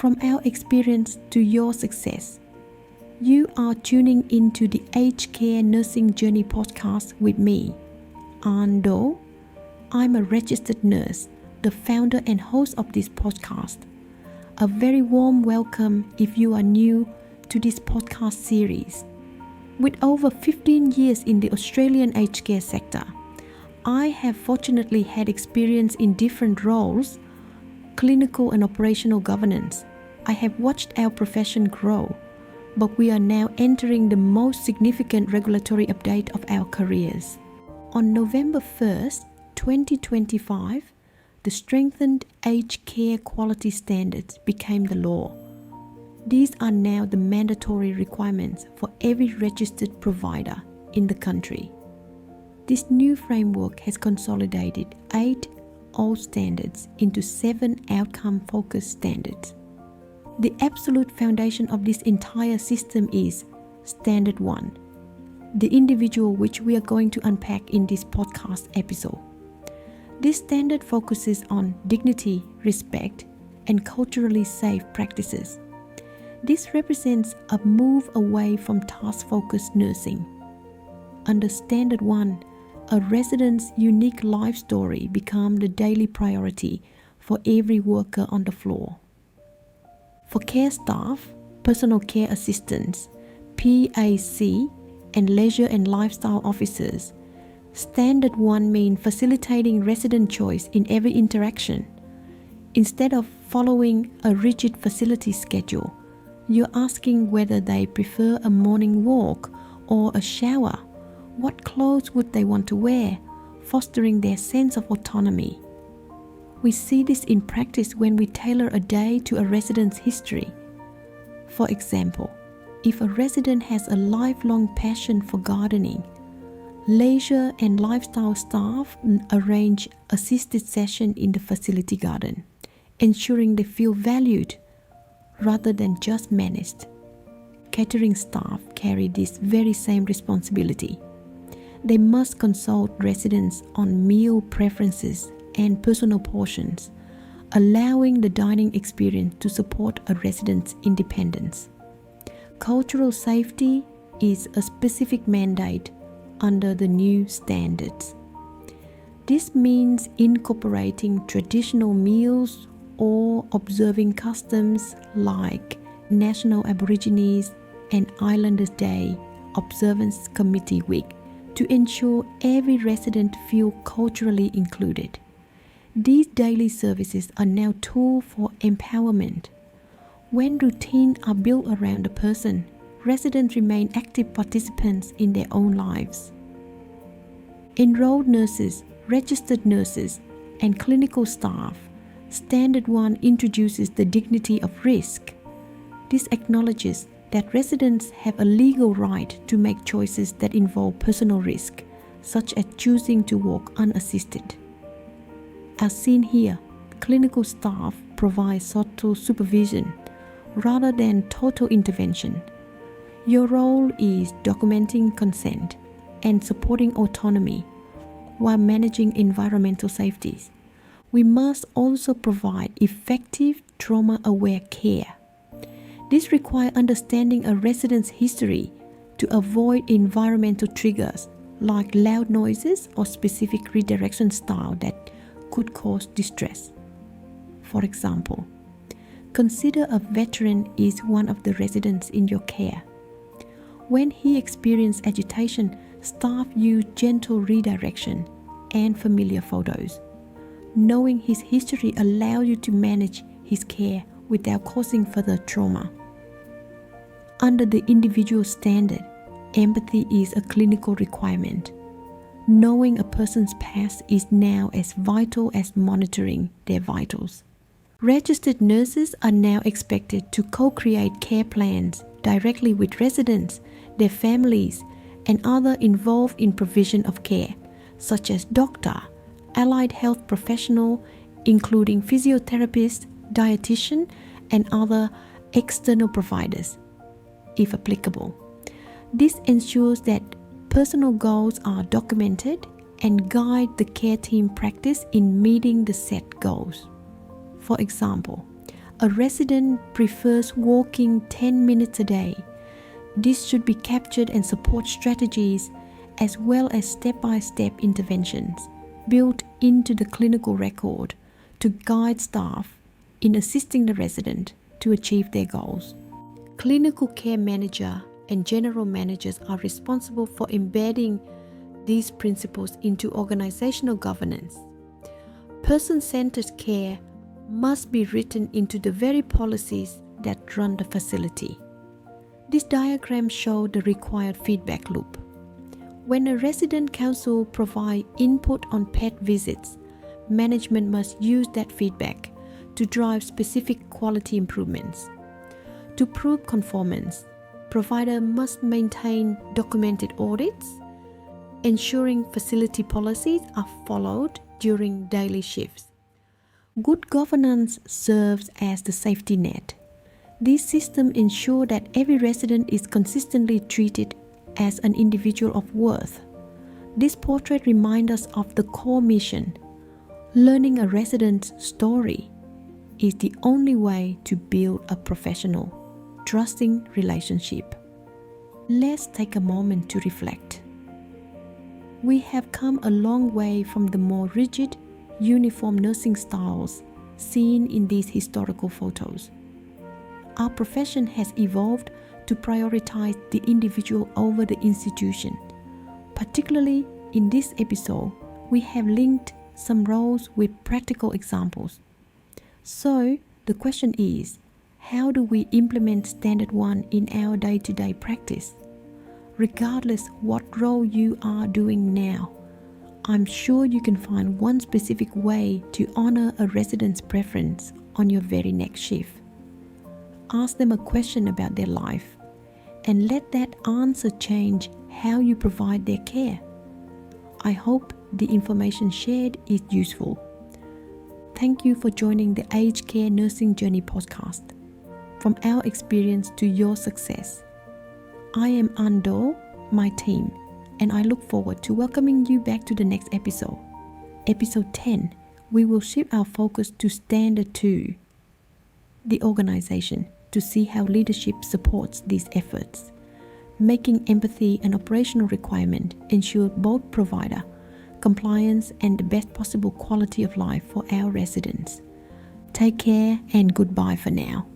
From our experience to your success. You are tuning into the Aged Care Nursing Journey podcast with me, Anh Do. I'm a registered nurse, the founder and host of this podcast. A very warm welcome if you are new to this podcast series. With over 15 years in the Australian aged care sector, I have fortunately had experience in different roles, clinical and operational governance. I have watched our profession grow, but we are now entering the most significant regulatory update of our careers. On November 1st, 2025, the strengthened aged care quality standards became the law. These are now the mandatory requirements for every registered provider in the country. This new framework has consolidated 8 old standards into 7 outcome-focused standards. The absolute foundation of this entire system is Standard 1, the individual which we are going to unpack in this podcast episode. This standard focuses on dignity, respect, and culturally safe practices. This represents a move away from task-focused nursing. Under Standard 1, a resident's unique life story becomes the daily priority for every worker on the floor. For care staff, personal care assistants, PAC, and leisure and lifestyle officers, Standard 1 means facilitating resident choice in every interaction. Instead of following a rigid facility schedule, you're asking whether they prefer a morning walk or a shower. What clothes would they want to wear, fostering their sense of autonomy. We see this in practice when we tailor a day to a resident's history. For example, if a resident has a lifelong passion for gardening, leisure and lifestyle staff arrange assisted session in the facility garden, ensuring they feel valued rather than just managed. Catering staff carry this very same responsibility. They must consult residents on meal preferences and personal portions, allowing the dining experience to support a resident's independence. Cultural safety is a specific mandate under the new standards. This means incorporating traditional meals or observing customs like National Aborigines and Islanders Day Observance Committee Week to ensure every resident feel culturally included. These daily services are now tools for empowerment. When routines are built around a person, residents remain active participants in their own lives. Enrolled nurses, registered nurses, and clinical staff, Standard 1 introduces the dignity of risk. This acknowledges that residents have a legal right to make choices that involve personal risk, such as choosing to walk unassisted. As seen here, clinical staff provide subtle supervision rather than total intervention. Your role is documenting consent and supporting autonomy while managing environmental safeties. We must also provide effective trauma-aware care. This requires understanding a resident's history to avoid environmental triggers like loud noises or specific redirection style that could cause distress. For example, consider a veteran is one of the residents in your care. When he experiences agitation, staff use gentle redirection and familiar photos. Knowing his history allows you to manage his care without causing further trauma. Under the individual standard, empathy is a clinical requirement. Knowing a person's past is now as vital as monitoring their vitals. Registered nurses are now expected to co-create care plans directly with residents, their families, and others involved in provision of care, such as doctor, allied health professional, including physiotherapists, dietitian, and other external providers, if applicable. This ensures that personal goals are documented and guide the care team practice in meeting the set goals. For example, A resident prefers walking 10 minutes a day. This should be captured and support strategies as well as step-by-step interventions built into the clinical record to guide staff in assisting the resident to achieve their goals. Clinical care manager and general managers are responsible for embedding these principles into organizational governance. Person-centered care must be written into the very policies that run the facility. This diagram shows the required feedback loop. When a resident council provides input on pet visits, management must use that feedback to drive specific quality improvements. To prove conformance, provider must maintain documented audits, ensuring facility policies are followed during daily shifts. Good governance serves as the safety net. These systems ensure that every resident is consistently treated as an individual of worth. This portrait reminds us of the core mission. Learning a resident's story is the only way to build a professional, trusting relationship. Let's take a moment to reflect. We have come a long way from the more rigid, uniform nursing styles seen in these historical photos. Our profession has evolved to prioritize the individual over the institution. Particularly in this episode, we have linked some roles with practical examples. So, the question is, how do we implement Standard 1 in our day-to-day practice? Regardless what role you are doing now, I'm sure you can find one specific way to honor a resident's preference on your very next shift. Ask them a question about their life and let that answer change how you provide their care. I hope the information shared is useful. Thank you for joining the Aged Care Nursing Journey podcast. From our experience to your success. I am Anh Do, my team, and I look forward to welcoming you back to the next episode. Episode 10, we will shift our focus to Standard 2, the organization, to see how leadership supports these efforts. Making empathy an operational requirement ensures both provider, compliance, and the best possible quality of life for our residents. Take care and goodbye for now.